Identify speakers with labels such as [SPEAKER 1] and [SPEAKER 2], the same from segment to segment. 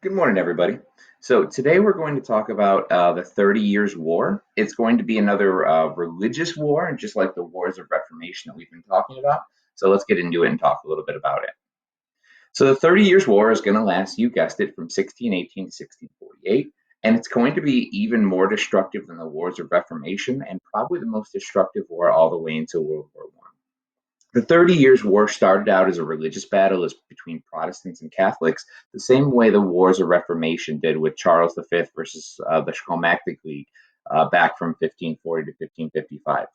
[SPEAKER 1] Good morning, everybody. So today we're going to talk about the 30 Years' War. It's going to be another religious war, just like the wars of Reformation that we've been talking about. So let's get into it and talk a little bit about it. So the 30 Years' War is going to last, you guessed it, from 1618 to 1648, and it's going to be even more destructive than the wars of Reformation, and probably the most destructive war all the way into World War One. The Thirty Years' War started out as a religious battle between Protestants and Catholics, the same way the Wars of Reformation did with Charles V versus the Schismatic League back from 1540 to 1555.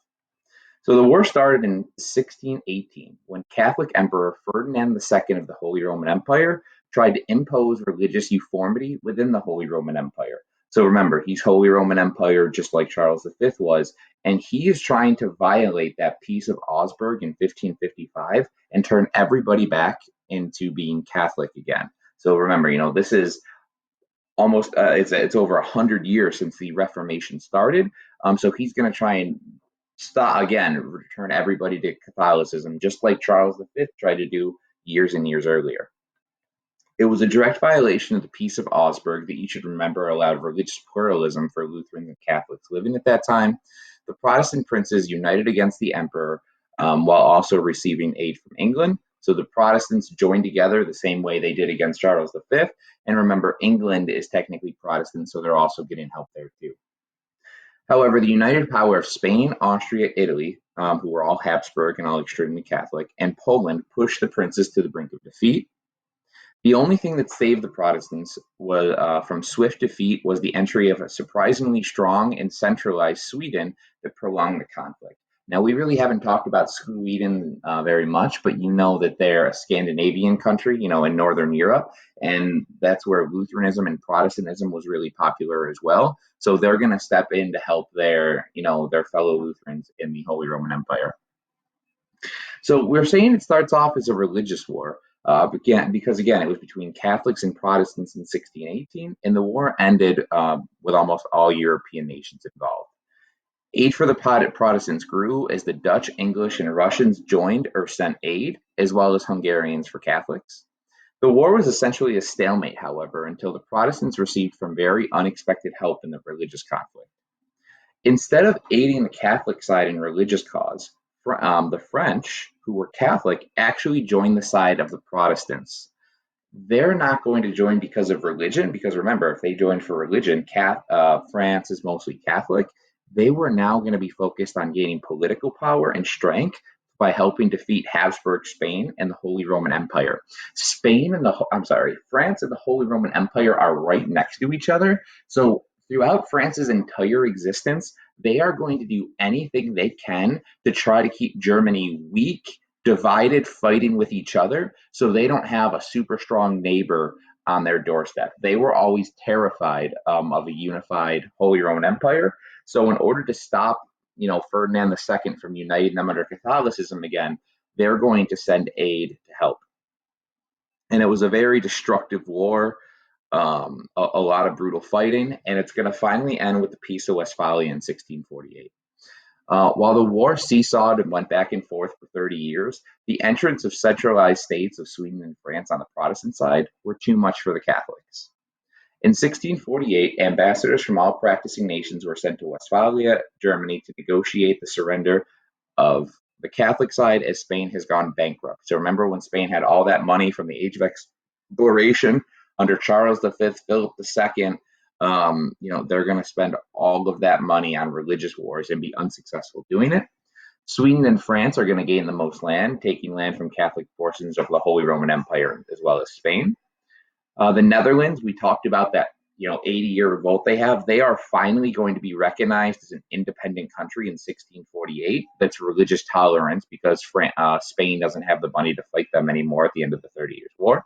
[SPEAKER 1] So the war started in 1618 when Catholic Emperor Ferdinand II of the Holy Roman Empire tried to impose religious uniformity within the Holy Roman Empire. So remember, he's Holy Roman Empire just like Charles V was, and he is trying to violate that Peace of Augsburg in 1555 and turn everybody back into being Catholic again. So remember, this is almost it's over 100 years since the Reformation started. So he's going to try and stop again, return everybody to Catholicism, just like Charles V tried to do years and years earlier. It was a direct violation of the Peace of Augsburg that you should remember allowed religious pluralism for Lutherans and Catholics living at that time. The Protestant princes united against the emperor while also receiving aid from England. So the Protestants joined together the same way they did against Charles V. And remember, England is technically Protestant, so they're also getting help there too. However, the united power of Spain, Austria, Italy, who were all Habsburg and all extremely Catholic, and Poland pushed the princes to the brink of defeat. The only thing that saved the Protestants from swift defeat was the entry of a surprisingly strong and centralized Sweden that prolonged the conflict. Now, we really haven't talked about Sweden very much, but you know that they're a Scandinavian country, in Northern Europe, and that's where Lutheranism and Protestantism was really popular as well. So they're going to step in to help their fellow Lutherans in the Holy Roman Empire. So we're saying it starts off as a religious war, because again, it was between Catholics and Protestants in 1618, and the war ended with almost all European nations involved. Aid for the Protestants grew as the Dutch, English, and Russians joined or sent aid, as well as Hungarians for Catholics. The war was essentially a stalemate, however, until the Protestants received some very unexpected help in the religious conflict. Instead of aiding the Catholic side in religious cause, the French, who were Catholic, actually joined the side of the Protestants. They're not going to join because of religion, because remember, if they joined for religion, France is mostly Catholic. They were now going to be focused on gaining political power and strength by helping defeat Habsburg Spain and the Holy Roman Empire. France and the Holy Roman Empire are right next to each other. So throughout France's entire existence, they are going to do anything they can to try to keep Germany weak, divided, fighting with each other, so they don't have a super strong neighbor on their doorstep. They were always terrified of a unified Holy Roman Empire. So in order to stop, Ferdinand II from uniting them under Catholicism again, they're going to send aid to help. And it was a very destructive war, a lot of brutal fighting, and it's going to finally end with the Peace of Westphalia in 1648. While the war seesawed and went back and forth for 30 years, the entrance of centralized states of Sweden and France on the Protestant side were too much for the Catholics. In 1648, ambassadors from all practicing nations were sent to Westphalia, Germany, to negotiate the surrender of the Catholic side as Spain has gone bankrupt. So remember when Spain had all that money from the Age of Exploration under Charles V, Philip II, they're going to spend all of that money on religious wars and be unsuccessful doing it. Sweden and France are going to gain the most land, taking land from Catholic portions of the Holy Roman Empire as well as Spain. The Netherlands, we talked about that, 80-year revolt they have. They are finally going to be recognized as an independent country in 1648. That's religious tolerance because Spain doesn't have the money to fight them anymore at the end of the 30 Years' War.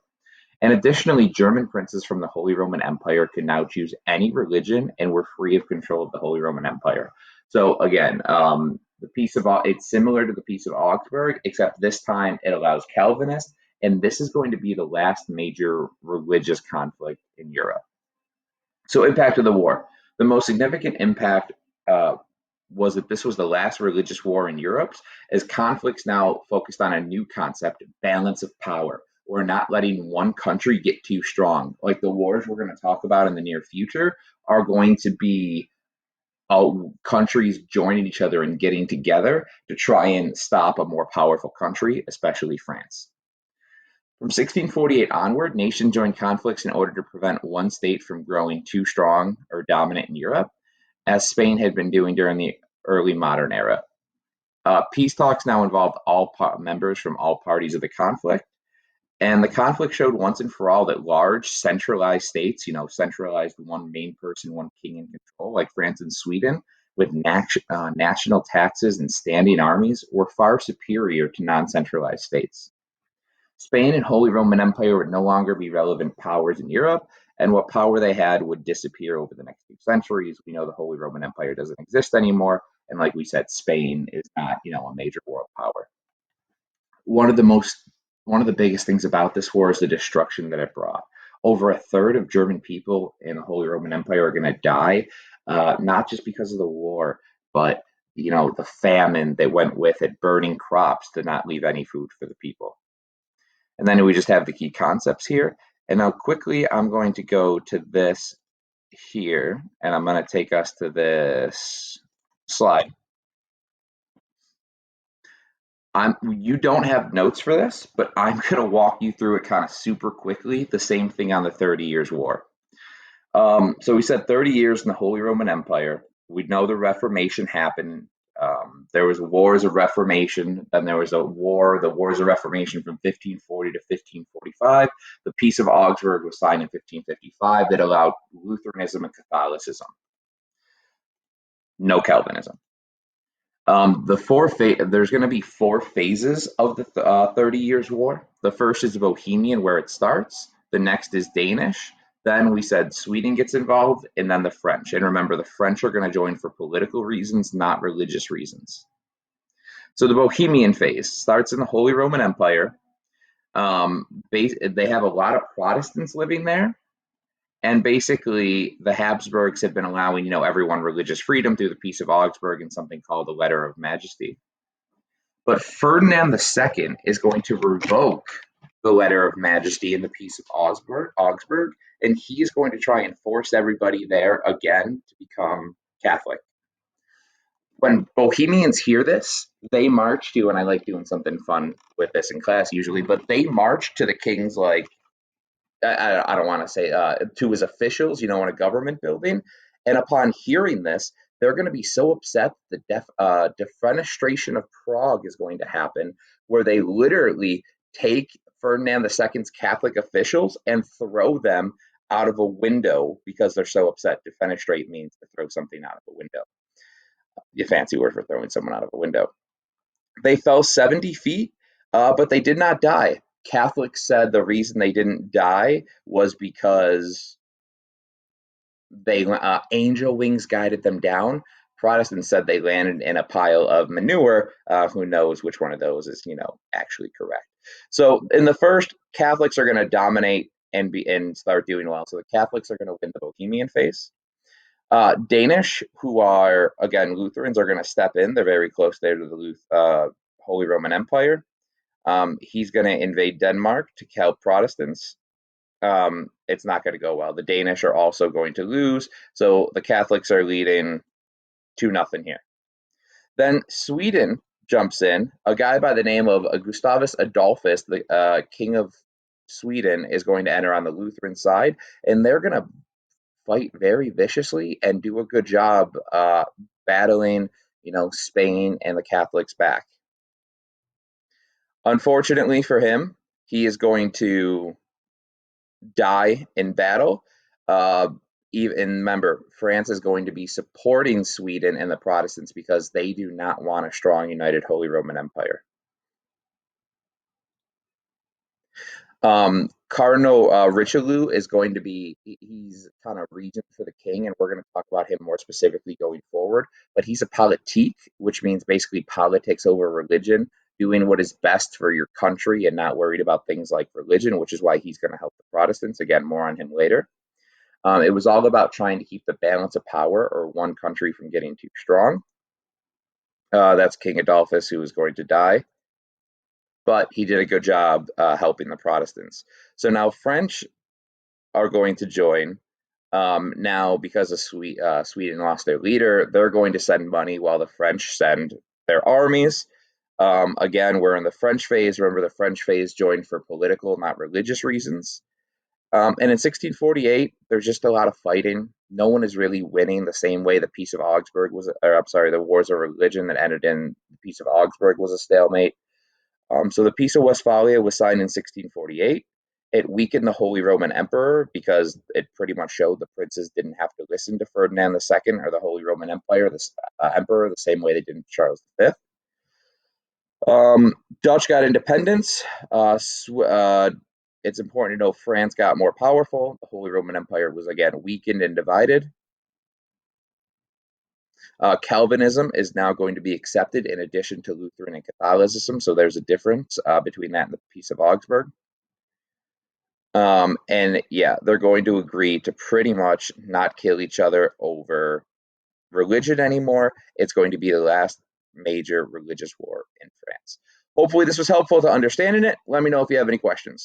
[SPEAKER 1] And additionally, German princes from the Holy Roman Empire could now choose any religion and were free of control of the Holy Roman Empire. So again, it's similar to the Peace of Augsburg, except this time it allows Calvinists, and this is going to be the last major religious conflict in Europe. So impact of the war. The most significant impact was that this was the last religious war in Europe, as conflicts now focused on a new concept, balance of power. or not letting one country get too strong. Like the wars we're going to talk about in the near future are going to be countries joining each other and getting together to try and stop a more powerful country, especially France. From 1648 onward, nations joined conflicts in order to prevent one state from growing too strong or dominant in Europe, as Spain had been doing during the early modern era. Peace talks now involved all members from all parties of the conflict, and the conflict showed once and for all that large centralized states, centralized one main person, one king in control, like France and Sweden, with national taxes and standing armies, were far superior to non centralized states. Spain and Holy Roman Empire would no longer be relevant powers in Europe, and what power they had would disappear over the next few centuries. We know the Holy Roman Empire doesn't exist anymore, and like we said, Spain is not, a major world power. One of the most One of the biggest things about this war is the destruction that it brought. Over a third of German people in the Holy Roman Empire are going to die, not just because of the war, but the famine that went with it, burning crops to not leave any food for the people. And then we just have the key concepts here. And now quickly, I'm going to go to this here, and I'm going to take us to this slide. You don't have notes for this, but I'm going to walk you through it kind of super quickly. The same thing on the 30 Years' War. So we said 30 years in the Holy Roman Empire. We know the Reformation happened. There was wars of Reformation. Then there was the Wars of Reformation from 1540 to 1545. The Peace of Augsburg was signed in 1555 that allowed Lutheranism and Catholicism. No Calvinism. There's going to be four phases of the 30 Years' War. The first is Bohemian, where it starts. The next is Danish. Then we said Sweden gets involved, and then the French. And remember, the French are going to join for political reasons, not religious reasons. So the Bohemian phase starts in the Holy Roman Empire. They have a lot of Protestants living there. And basically, the Habsburgs have been allowing, everyone religious freedom through the Peace of Augsburg and something called the Letter of Majesty. But Ferdinand II is going to revoke the Letter of Majesty in the Peace of Augsburg, and he is going to try and force everybody there again to become Catholic. When Bohemians hear this, they march to, and I like doing something fun with this in class usually, but they march to the king's, I don't want to say, to his officials, in a government building. And upon hearing this, they're going to be so upset the defenestration of Prague is going to happen, where they literally take Ferdinand II's Catholic officials and throw them out of a window because they're so upset. Defenestrate means to throw something out of a window. A fancy word for throwing someone out of a window. They fell 70 feet, but they did not die. Catholics said the reason they didn't die was because angel wings guided them down. Protestants said they landed in a pile of manure. Who knows which one of those is, actually correct. So in the first, Catholics are going to dominate and start doing well. So the Catholics are going to win the Bohemian phase. Danish, who are, again, Lutherans, are going to step in. They're very close there to the Holy Roman Empire. He's going to invade Denmark to help Protestants. It's not going to go well. The Danish are also going to lose, so the Catholics are leading 2-0 here. Then Sweden jumps in. A guy by the name of Gustavus Adolphus, the king of Sweden, is going to enter on the Lutheran side, and they're going to fight very viciously and do a good job battling, Spain and the Catholics back. Unfortunately for him, he is going to die in battle. Even remember, France is going to be supporting Sweden and the Protestants because they do not want a strong, united Holy Roman Empire. Cardinal Richelieu is going to be, he's kind of regent for the king, and we're going to talk about him more specifically going forward. But he's a politique, which means basically politics over religion, doing what is best for your country and not worried about things like religion, which is why he's going to help the Protestants. Again, more on him later. It was all about trying to keep the balance of power or one country from getting too strong. That's King Adolphus, who is going to die. but he did a good job helping the Protestants. So now French are going to join. Now, because of Sweden lost their leader, they're going to send money while the French send their armies. Again, we're in the French phase. Remember, the French phase joined for political, not religious reasons. And in 1648, there's just a lot of fighting. No one is really winning the same way the Peace of Augsburg was, or I'm sorry, the Wars of Religion that ended in the Peace of Augsburg was a stalemate. So the Peace of Westphalia was signed in 1648. It weakened the Holy Roman Emperor because it pretty much showed the princes didn't have to listen to Ferdinand II or the Holy Roman Empire, the emperor, the same way they did not Charles V. Dutch got independence. It's important to know France got more powerful. The Holy Roman Empire was again weakened and divided. Calvinism is now going to be accepted in addition to Lutheran and Catholicism, so there's a difference between that and the Peace of Augsburg. And yeah, they're going to agree to pretty much not kill each other over religion anymore. It's going to be the last major religious war in France. Hopefully this was helpful to understanding it. Let me know if you have any questions.